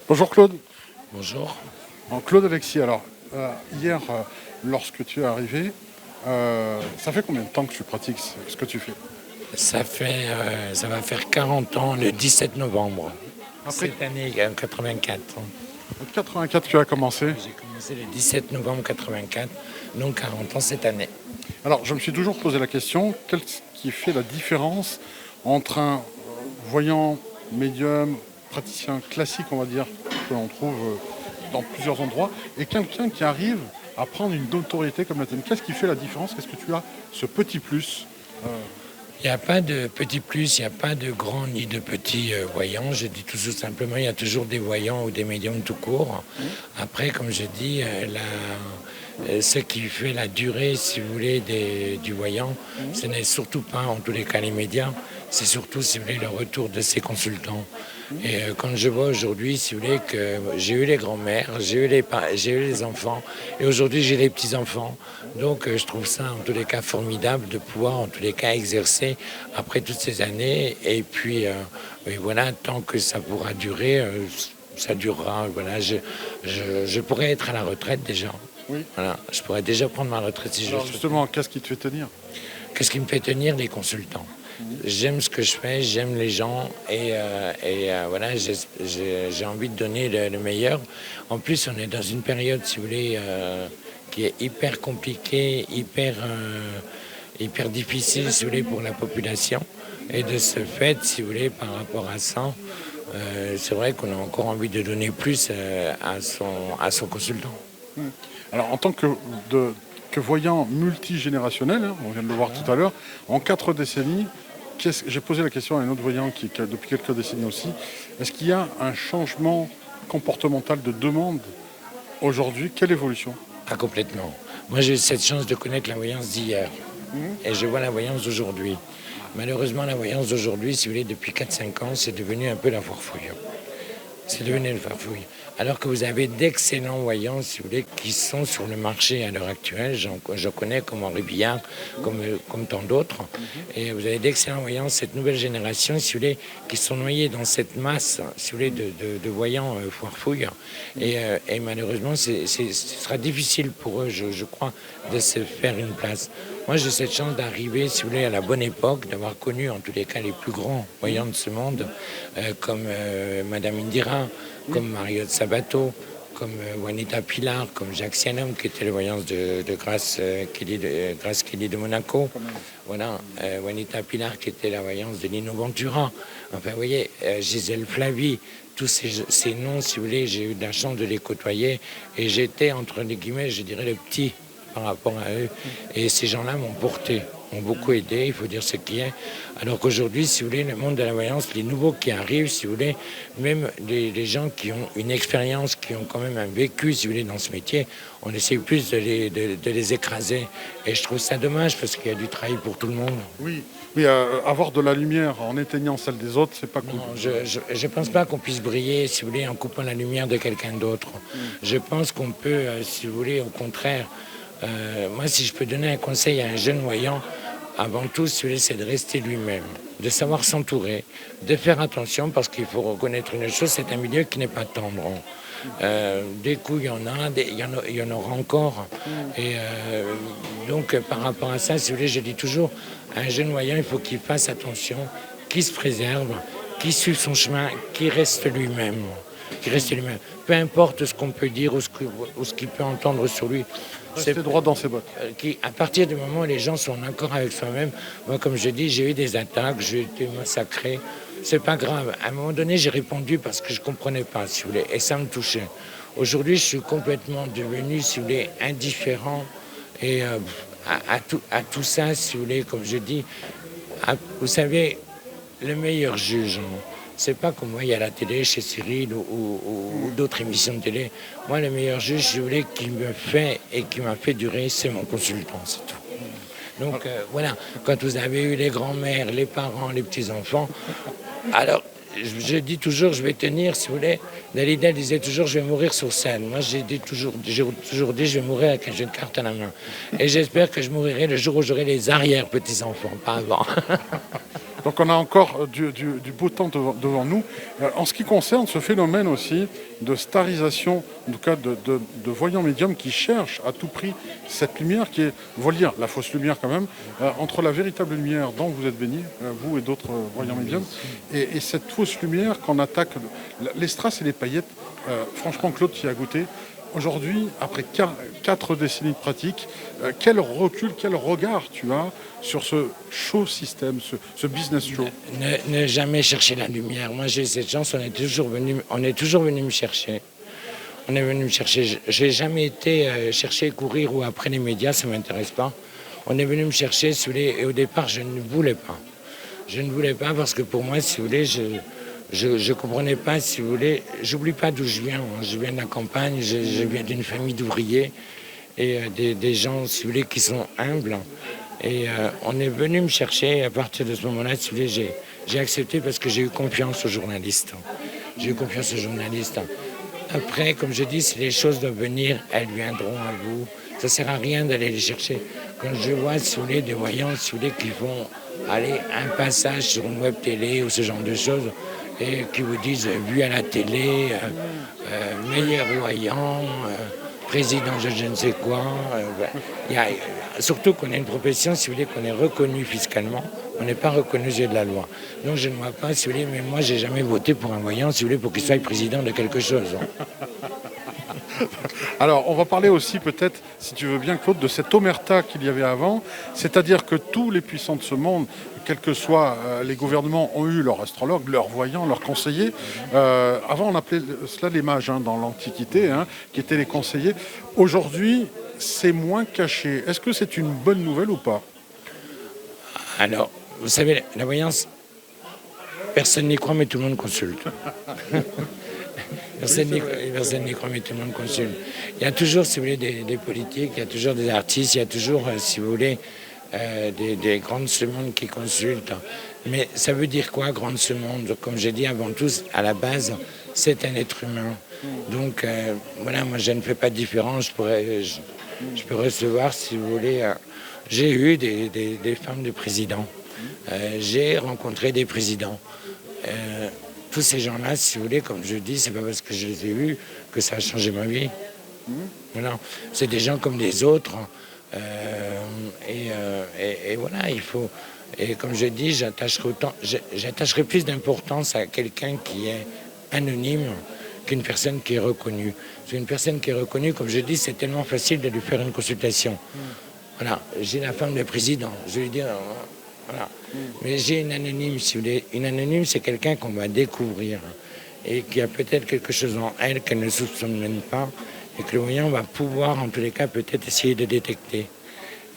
Bonjour Claude. Bonjour. Claude Alexis, alors hier lorsque tu es arrivé, ça fait combien de temps que tu pratiques ce que tu fais? Ça va faire 40 ans le 17 novembre. Après Cette année, 84. 84 tu as commencé. J'ai commencé le 17 novembre 84, donc 40 ans cette année. Alors je me suis toujours posé la question, qu'est-ce qui fait la différence entre un voyant médium, praticien classique on va dire, que l'on trouve dans plusieurs endroits, et quelqu'un qui arrive à prendre une notoriété comme la tienne? Qu'est-ce qui fait la différence? Qu'est-ce que tu as ce petit plus? Il n'y a pas de petit plus, il n'y a pas de grand ni de petit voyant. Je dis tout simplement, il y a toujours des voyants ou des médiums tout court. Après, comme je dis, ce qui fait la durée, si vous voulez, du voyant, ce n'est surtout pas, en tous les cas, les médias, c'est surtout, si vous voulez, le retour de ces consultants. Et quand je vois aujourd'hui, si vous voulez, que j'ai eu les grands-mères, j'ai eu les enfants, et aujourd'hui j'ai les petits-enfants. Donc je trouve ça, en tous les cas, formidable de pouvoir, en tous les cas, exercer après toutes ces années. Et puis, et voilà, tant que ça pourra durer, ça durera. Voilà, je pourrais être à la retraite déjà. Oui. Voilà, je pourrais déjà prendre ma retraite si je le Alors souhaite. justement, qu'est-ce qui te fait tenir? Qu'est-ce qui me fait tenir? Les consultants. J'aime ce que je fais, j'aime les gens voilà, j'ai envie de donner le meilleur. En plus, on est dans une période, si vous voulez, qui est hyper compliquée, hyper difficile, si vous voulez, pour la population. Et de ce fait, si vous voulez, par rapport à ça, c'est vrai qu'on a encore envie de donner plus à son consultant. Alors, en tant que voyant multigénérationnel, hein, on vient de le voir tout à l'heure, en 4 décennies, j'ai posé la question à un autre voyant qui a depuis quelques décennies aussi, est-ce qu'il y a un changement comportemental de demande aujourd'hui? Quelle évolution? Pas complètement. Moi, j'ai eu cette chance de connaître la voyance d'hier. Et je vois la voyance d'aujourd'hui. Malheureusement, la voyance d'aujourd'hui, si vous voulez, depuis 4-5 ans, c'est devenu un peu la farfouille. C'est devenu une farfouille. Alors que vous avez d'excellents voyants, si vous voulez, qui sont sur le marché à l'heure actuelle. Je connais comme Henri Billard, comme tant d'autres. Et vous avez d'excellents voyants, cette nouvelle génération, si vous voulez, qui sont noyés dans cette masse, si vous voulez, de voyants farfouilles. Et malheureusement, ce sera difficile pour eux, je crois, de se faire une place. Moi, j'ai cette chance d'arriver, si vous voulez, à la bonne époque, d'avoir connu, en tous les cas, les plus grands voyants de ce monde, comme Madame Indira, comme Mariotte Sabato, comme Juanita Pilar, comme Jacques Sianom, qui était le voyance de Grace Kelly de Monaco. Voilà, Juanita Pilar, qui était la voyance de Lino Ventura. Enfin, vous voyez, Gisèle Flavie, tous ces noms, si vous voulez, j'ai eu de la chance de les côtoyer. Et j'étais, entre les guillemets, je dirais, le petit par rapport à eux. Et ces gens-là m'ont porté, m'ont beaucoup aidé, il faut dire ce qui est. Alors qu'aujourd'hui, si vous voulez, le monde de la voyance, les nouveaux qui arrivent, si vous voulez, même les gens qui ont une expérience, qui ont quand même un vécu, si vous voulez, dans ce métier, on essaie plus de les écraser. Et je trouve ça dommage parce qu'il y a du travail pour tout le monde. Oui, mais avoir de la lumière en éteignant celle des autres, c'est pas cool. Non, je pense pas qu'on puisse briller, si vous voulez, en coupant la lumière de quelqu'un d'autre. Je pense qu'on peut, si vous voulez, au contraire, moi, si je peux donner un conseil à un jeune voyant, avant tout, si vous voulez, c'est de rester lui-même, de savoir s'entourer, de faire attention, parce qu'il faut reconnaître une chose, c'est un milieu qui n'est pas tendre. Des coups, il y en a, il y en aura encore. Et donc, par rapport à ça, si vous voulez, je dis toujours, un jeune voyant, il faut qu'il fasse attention, qu'il se préserve, qu'il suive son chemin, qu'il reste lui-même. Qu'il reste lui-même. Peu importe ce qu'on peut dire ou ce qu'il peut entendre sur lui. Rester droit dans ses bottes. À partir du moment où les gens sont en accord avec soi-même, moi, comme je dis, j'ai eu des attaques, j'ai été massacré. C'est pas grave. À un moment donné, j'ai répondu parce que je comprenais pas, si vous voulez, et ça me touchait. Aujourd'hui, je suis complètement devenu, si vous voulez, indifférent et à tout ça, si vous voulez, comme je dis, vous savez, le meilleur juge. C'est pas comme moi, il y a la télé chez Cyril ou d'autres émissions de télé. Moi, le meilleur juge, si vous voulez, qui me fait et qui m'a fait durer, c'est mon consultant, c'est tout. Donc voilà, quand vous avez eu les grands-mères, les parents, les petits-enfants, alors je dis toujours, je vais tenir, si vous voulez. Dalida disait toujours, je vais mourir sur scène. Moi, j'ai toujours dit, je vais mourir avec une jeune carte à la main. Et j'espère que je mourrai le jour où j'aurai les arrière-petits-enfants, pas avant. Donc on a encore du beau temps devant nous. En ce qui concerne ce phénomène aussi de starisation, en tout cas de voyants médiums qui cherchent à tout prix cette lumière qui est, on va le dire, la fausse lumière quand même, entre la véritable lumière dont vous êtes baignés, vous et d'autres voyants médiums, et cette fausse lumière qu'on attaque, les strass et les paillettes. Franchement, Claude, qui a goûté. Aujourd'hui, après 4 décennies de pratique, quel recul, quel regard tu as sur ce show système, ce business show? Ne jamais chercher la lumière. Moi, j'ai cette chance, on est toujours venu me chercher. On est venu me chercher. J'ai jamais été chercher, courir ou après les médias, ça ne m'intéresse pas. On est venu me chercher, si vous voulez, et au départ, je ne voulais pas. Je ne voulais pas parce que pour moi, si vous voulez, je ne comprenais pas, si vous voulez, j'oublie pas d'où je viens. Je viens de la campagne, je viens d'une famille d'ouvriers et des gens, si vous voulez, qui sont humbles. Et on est venu me chercher et à partir de ce moment-là, si vous voulez, j'ai accepté parce que j'ai eu confiance aux journalistes. J'ai eu confiance aux journalistes. Après, comme je dis, si les choses doivent venir, elles viendront à vous. Ça ne sert à rien d'aller les chercher. Quand je vois, si vous voulez, des voyants, si vous voulez, qui font aller un passage sur une web télé ou ce genre de choses, et qui vous disent vu à la télé, meilleur voyant, président de je ne sais quoi. Surtout qu'on a une profession, si vous voulez, qu'on est reconnu fiscalement, on n'est pas reconnu aux yeux de la loi. Donc je ne vois pas, si vous voulez, mais moi j'ai jamais voté pour un voyant, si vous voulez, pour qu'il soit président de quelque chose. Alors, on va parler aussi peut-être, si tu veux bien, Claude, de cette omerta qu'il y avait avant, c'est-à-dire que tous les puissants de ce monde, quels que soient les gouvernements, ont eu leurs astrologues, leurs voyants, leurs conseillers. Avant, on appelait cela les mages dans l'Antiquité, qui étaient les conseillers. Aujourd'hui, c'est moins caché. Est-ce que c'est une bonne nouvelle ou pas? Alors, vous savez, la voyance, personne n'y croit, mais tout le monde consulte. Personne n'y croit, mais tout le monde consulte. Il y a toujours, si vous voulez, des politiques, il y a toujours des artistes, il y a toujours, si vous voulez, des grandes monde qui consultent. Mais ça veut dire quoi, grande monde? Comme j'ai dit avant tout, à la base, c'est un être humain. Donc, voilà, moi, je ne fais pas de différence. Je peux recevoir, si vous voulez... j'ai eu des femmes de présidents. J'ai rencontré des présidents. Tous ces gens-là, si vous voulez, comme je dis, c'est pas parce que je les ai eus que ça a changé ma vie. Voilà. C'est des gens comme les autres. Et voilà, il faut... Et comme je dis, j'attacherai plus d'importance à quelqu'un qui est anonyme qu'une personne qui est reconnue. Parce qu'une personne qui est reconnue, comme je dis, c'est tellement facile de lui faire une consultation. Voilà, j'ai la femme de président, je vais lui dire... Voilà. Mais j'ai une anonyme, si vous voulez. Une anonyme, c'est quelqu'un qu'on va découvrir et qui a peut-être quelque chose en elle qu'elle ne soupçonne même pas et que le voyant va pouvoir, en tous les cas, peut-être essayer de détecter.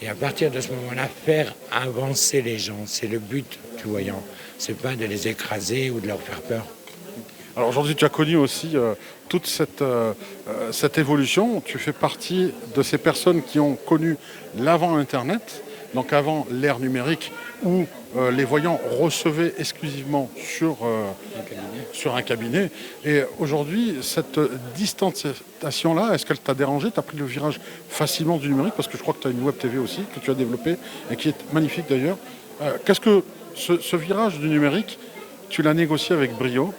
Et à partir de ce moment-là, faire avancer les gens. C'est le but du voyant. C'est pas de les écraser ou de leur faire peur. Alors aujourd'hui, tu as connu aussi toute cette évolution. Tu fais partie de ces personnes qui ont connu l'avant Internet, donc avant l'ère numérique, où les voyants recevaient exclusivement sur un cabinet. Et aujourd'hui, cette distanciation-là, est-ce qu'elle t'a dérangé? Tu as pris le virage facilement du numérique, parce que je crois que tu as une web TV aussi, que tu as développée, et qui est magnifique d'ailleurs. Qu'est-ce que ce virage du numérique, tu l'as négocié avec brio?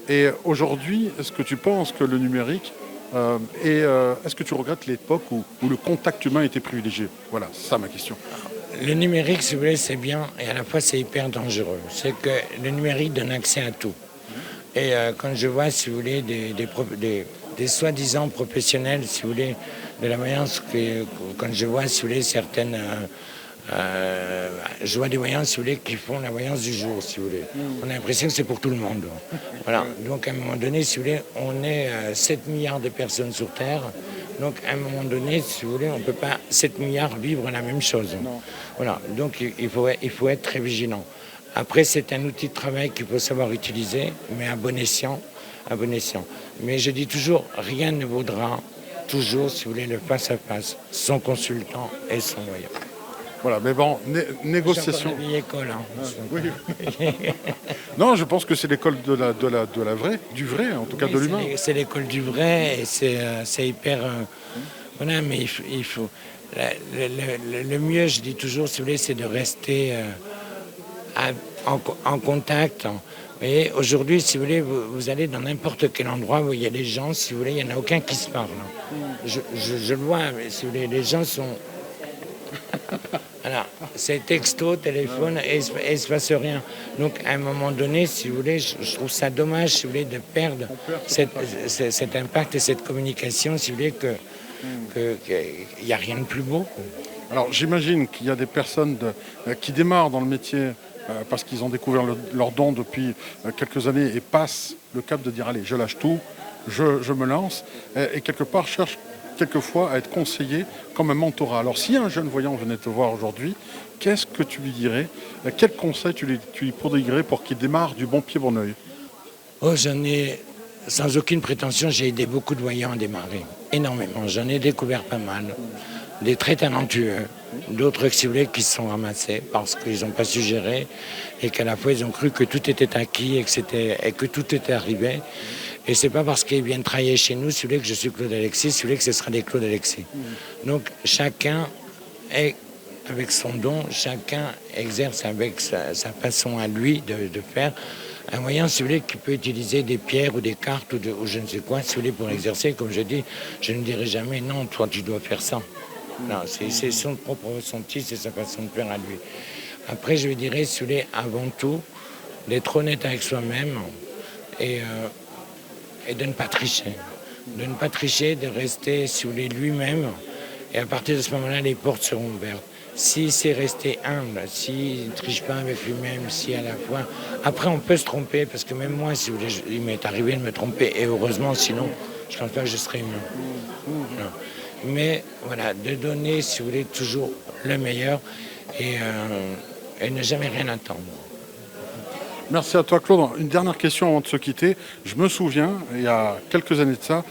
Et aujourd'hui, est-ce que tu penses que le numérique, est-ce que tu regrettes l'époque où le contact humain était privilégié? Voilà, c'est ça ma question. Le numérique, si vous voulez, c'est bien et à la fois c'est hyper dangereux. C'est que le numérique donne accès à tout. Et quand je vois, si vous voulez, des soi-disant professionnels, si vous voulez, de la voyance, quand je vois, si vous voulez, certaines... je vois des voyants, si vous voulez, qui font la voyance du jour, si vous voulez. On a l'impression que c'est pour tout le monde. Voilà. Donc, à un moment donné, si vous voulez, on est 7 milliards de personnes sur Terre. Donc, à un moment donné, si vous voulez, on ne peut pas, 7 milliards, vivre la même chose. Non. Voilà. Donc, il faut être très vigilant. Après, c'est un outil de travail qu'il faut savoir utiliser, mais à bon escient. À bon escient. Mais je dis toujours, rien ne vaudra toujours, si vous voulez, le face-à-face, son consultant et son voyant. Voilà, mais bon, négociation. C'est la vieille école. Oui. Non, je pense que c'est l'école de la vraie, du vrai, en tout cas de l'humain. C'est l'école du vrai et c'est hyper. Voilà, mais il faut. Le mieux, je dis toujours, si vous voulez, c'est de rester en contact. Et aujourd'hui, si vous voulez, vous allez dans n'importe quel endroit où il y a des gens, si vous voulez, il n'y en a aucun qui se parle. Je le vois, mais si vous voulez, les gens sont... Voilà, c'est texto, téléphone, et il ne se passe rien. Donc, à un moment donné, si vous voulez, je trouve ça dommage, si vous voulez, de perdre cet impact et cette communication, si vous voulez, qu'il n'y a rien de plus beau. Alors j'imagine qu'il y a des personnes qui démarrent dans le métier parce qu'ils ont découvert leur don depuis quelques années et passent le cap de dire allez, je lâche tout, je me lance et quelque part cherchent quelquefois à être conseillé comme un mentorat. Alors si un jeune voyant venait te voir aujourd'hui, qu'est-ce que tu lui dirais? Quel conseil tu lui prodiguerais pour qu'il démarre du bon pied bon oeil? Oh, j'en ai, sans aucune prétention, j'ai aidé beaucoup de voyants à démarrer. Énormément. J'en ai découvert pas mal. Des très talentueux, d'autres, si vous voulez, qui se sont ramassés parce qu'ils n'ont pas su gérer et qu'à la fois ils ont cru que tout était acquis et que tout était arrivé. Et c'est pas parce qu'ils viennent travailler chez nous, si vous voulez, que je suis Claude Alexis, si vous voulez, que ce sera des Claude Alexis. Donc chacun est avec son don, chacun exerce avec sa façon à lui de faire. Un voyant, si vous voulez, qui peut utiliser des pierres ou des cartes ou je ne sais quoi, si vous voulez, pour exercer, comme je dis, je ne dirai jamais non, toi tu dois faire ça. Non, c'est son propre ressenti, c'est sa façon de faire à lui. Après, je lui dirais, si vous voulez, avant tout, d'être honnête avec soi-même et de ne pas tricher. De ne pas tricher, de rester, si vous voulez, lui-même. Et à partir de ce moment-là, les portes seront ouvertes. S'il sait rester humble, s'il ne triche pas avec lui-même, si à la fois... Après, on peut se tromper, parce que même moi, si vous voulez, il m'est arrivé de me tromper, et heureusement, sinon, je ne pense pas que je serais humain. Non. Mais voilà, de donner, si vous voulez, toujours le meilleur et ne jamais rien attendre. Merci à toi Claude. Une dernière question avant de se quitter. Je me souviens, il y a quelques années de ça,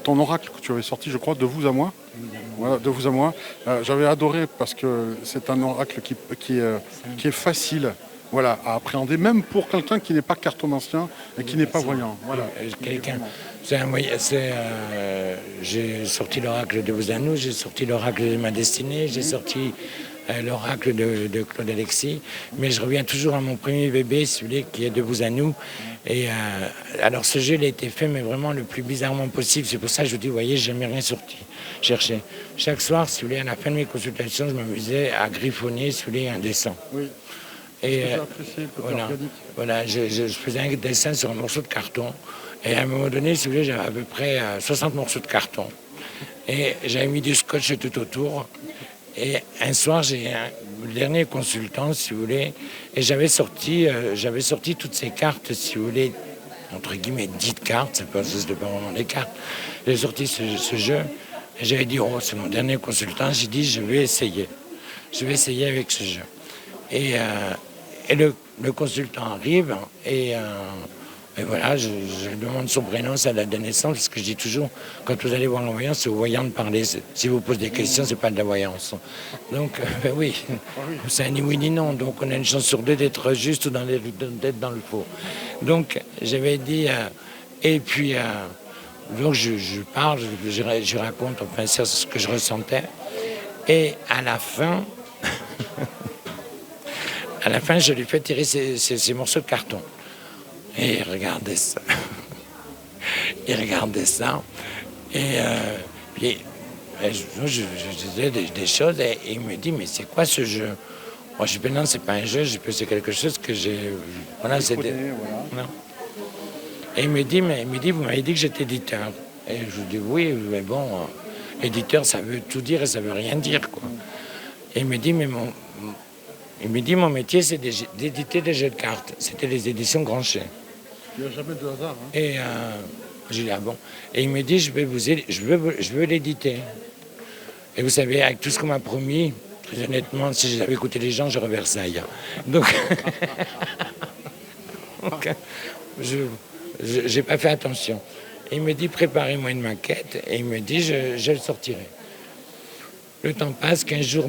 ton oracle que tu avais sorti, je crois, de vous à moi. Voilà, de vous à moi. J'avais adoré parce que c'est un oracle qui est facile, voilà, à appréhender, même pour quelqu'un qui n'est pas cartomancien et qui n'est pas voyant. Voilà. J'ai sorti l'oracle de vous à nous, j'ai sorti l'oracle de ma destinée, j'ai sorti l'oracle de Claude Alexis, mais je reviens toujours à mon premier bébé, celui qui est de vous à nous. Et alors ce jeu il a été fait, mais vraiment le plus bizarrement possible. C'est pour ça que je vous dis, vous voyez, j'ai jamais rien sorti. Chercher. Chaque soir, si vous voulez, à la fin de mes consultations, je m'amusais à griffonner, si vous voulez, un dessin. Oui. Et apprécié, voilà, je faisais un dessin sur un morceau de carton. Et à un moment donné, si vous voulez, j'avais à peu près 60 morceaux de carton. Et j'avais mis du scotch tout autour. Et un soir, j'ai le dernier consultant, si vous voulez, et j'avais sorti toutes ces cartes, si vous voulez, entre guillemets, dites cartes, c'était pas vraiment des cartes. J'ai sorti ce jeu, et j'avais dit, oh, c'est mon dernier consultant, j'ai dit, je vais essayer. Je vais essayer avec ce jeu. Et le consultant arrive, et voilà, je demande son prénom, sa date de naissance, parce que je dis toujours, quand vous allez voir la voyance, c'est au voyant de parler. Si vous posez des questions, c'est pas de la voyance. Donc, oui, c'est un ni oui ni non. Donc, on a une chance sur deux d'être juste ou d'être dans le faux. Donc, j'avais dit, et puis, donc je parle, je raconte, enfin, c'est ce que je ressentais. Et à la fin, je lui fais tirer ces morceaux de carton. Et il regardait ça. Et puis, je disais des choses et il me dit, mais c'est quoi ce jeu? Moi, je dis, non, c'est pas un jeu, c'est quelque chose que j'ai... Voilà, c'est... Non. Et il me dit, vous m'avez dit que j'étais éditeur. Et je lui dis, oui, mais bon, éditeur, ça veut tout dire et ça veut rien dire, quoi. Et il me dit, mon métier, c'est d'éditer des jeux de cartes. C'était les éditions Granchet. Il n'y a jamais de hasard. Hein. Et j'ai dit, ah bon. Et il me dit, je vais vous aider, je veux l'éditer. Et vous savez, avec tout ce qu'on m'a promis, très honnêtement, si j'avais écouté les gens, j'aurais Versailles. Donc, j'ai pas fait attention. Et il me dit, préparez-moi une maquette. Et il me dit, je le sortirai. Le temps passe, 15 jours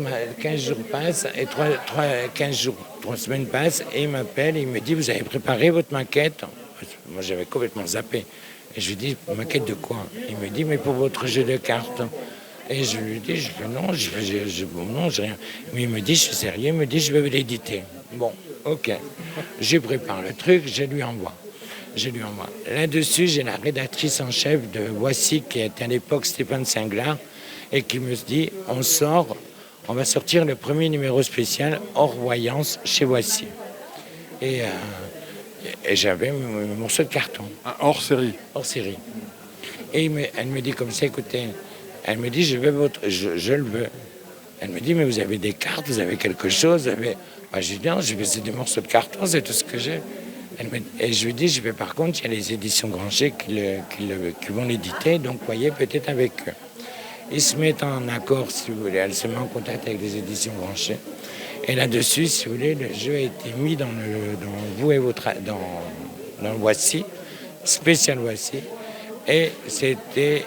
passent, et 3 semaines passent, et il m'appelle, et il me dit, vous avez préparé votre maquette? Moi, j'avais complètement zappé. Et je lui dis, maquette de quoi? Il me dit, mais pour votre jeu de cartes. Et je lui dis, non, non, j'ai rien. Mais il me dit, je suis sérieux, il me dit, je vais l'éditer. Bon, ok. Je prépare le truc, je lui envoie. Là-dessus, j'ai la rédactrice en chef de Voici, qui était à l'époque Stéphane Singlar, et qui me dit, on va sortir le premier numéro spécial hors voyance chez Voici. Et j'avais mon morceau de carton. Hors série. Hors série. Et elle me dit comme ça, écoutez, elle me dit, je le veux. Elle me dit, mais vous avez des cartes, vous avez quelque chose, vous avez... je lui dis, non, c'est des morceaux de carton, c'est tout ce que j'ai. Et je lui dis, par contre, il y a les éditions Granger qui vont l'éditer, donc voyez, peut-être avec eux. Ils se mettent en accord, si vous voulez, elle se met en contact avec les éditions Granger. Et là-dessus, si vous voulez, le jeu a été mis dans le Voici, spécial Voici. Et c'était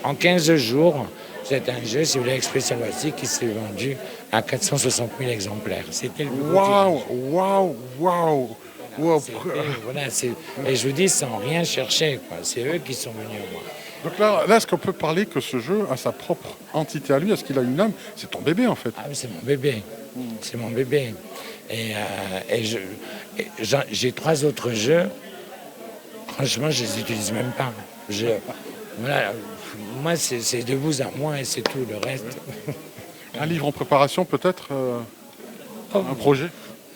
en 15 jours, c'est un jeu, si vous voulez, avec spécial Voici, qui s'est vendu à 460 000 exemplaires. C'était le Waouh. Voilà, et je vous dis, sans rien chercher, quoi. C'est eux qui sont venus à moi. Donc là, est-ce qu'on peut parler que ce jeu a sa propre entité à lui? Est-ce qu'il a une âme? C'est ton bébé, en fait. Ah, c'est mon bébé. C'est mon bébé. Et j'ai 3 autres jeux. Franchement, je ne les utilise même pas. Voilà, moi, c'est de vous à moi et c'est tout. Le reste... Un livre en préparation, peut-être un projet?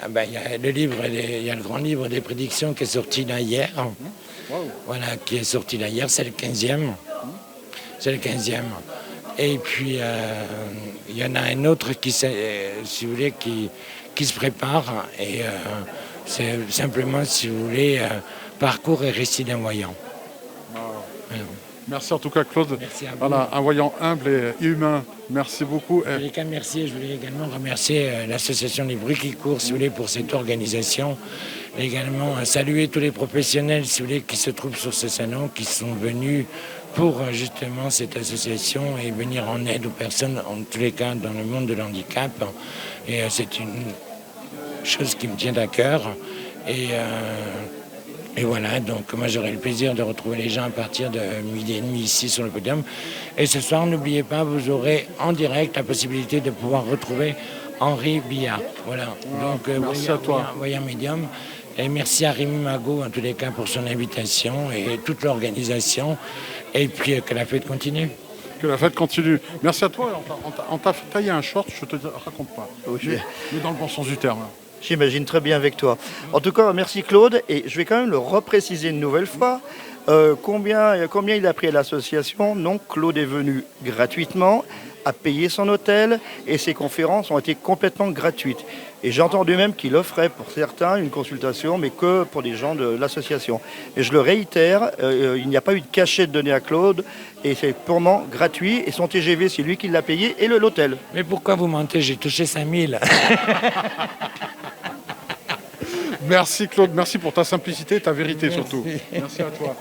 Il y a il y a le grand livre des prédictions qui est sorti là hier. Voilà, qui est sorti là hier, c'est le 15e. C'est le 15e. Et puis, il y en a un autre qui, si vous voulez, qui se prépare. Et c'est simplement, si vous voulez, parcours et récit d'un voyant. Voilà. Merci en tout cas, Claude. Merci à vous. Voilà, un voyant humble et humain. Merci beaucoup. Je voulais également remercier l'association Les Bruits qui courent, si vous voulez, pour cette organisation. Également saluer tous les professionnels, si vous voulez, qui se trouvent sur ce salon, qui sont venus pour justement cette association et venir en aide aux personnes, en tous les cas, dans le monde de l'handicap. Et c'est une chose qui me tient à cœur. Et voilà, donc moi j'aurai le plaisir de retrouver les gens à partir de 12h30 ici sur le podium. Et ce soir, n'oubliez pas, vous aurez en direct la possibilité de pouvoir retrouver Henri Billard. Voilà, donc merci à toi. Voyant médium. Et merci à Rémi Magot, en tous les cas, pour son invitation et toute l'organisation. Et puis que la fête continue. Que la fête continue. Merci à toi. On t'a taillé un short, je te raconte pas. Oui. Mais dans le bon sens du terme. J'imagine très bien avec toi. En tout cas, merci Claude. Et je vais quand même le repréciser une nouvelle fois. Combien il a pris à l'association? Non, Claude est venu gratuitement, a payé son hôtel et ses conférences ont été complètement gratuites. Et j'ai entendu même qu'il offrait pour certains une consultation, mais que pour des gens de l'association. Et je le réitère, il n'y a pas eu de cachet donné à Claude et c'est purement gratuit. Et son TGV, c'est lui qui l'a payé et l'hôtel. Mais pourquoi vous mentez? J'ai touché 5 000. Merci Claude, merci pour ta simplicité et ta vérité surtout. Merci à toi.